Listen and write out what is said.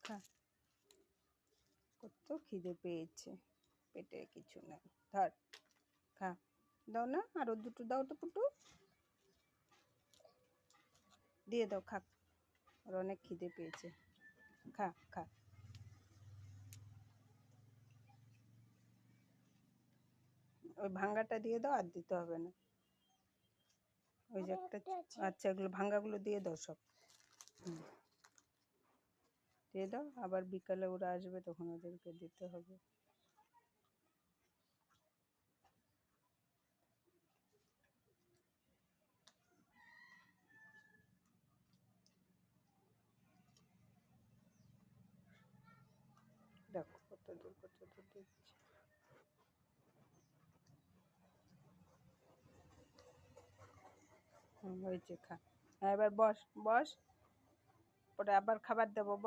খা, কত খিদে পেয়েছে, পেটে কিছু নেই। ধর খা, দাও না, আরো দুটো দাও তো পুটু, দিয়ে দাও, খা, ওর অনেক খিদে পেয়েছে, খা খা। ওই ভাঙ্গাটা দিয়ে দাও, আর দিতে হবে না। ওই যে একটা, আচ্ছা এগুলো ভাঙ্গাগুলো দিয়ে দাও সব। দিয়ে দাও, আবার বিকালে ওরা আসবে তখন ওদেরকে দিতে হবে। দেখো কত দূর দিচ্ছে। হয়েছে, খা। হ্যাঁ এবার বস বস, পরে আবার খাবার দেবো, বস।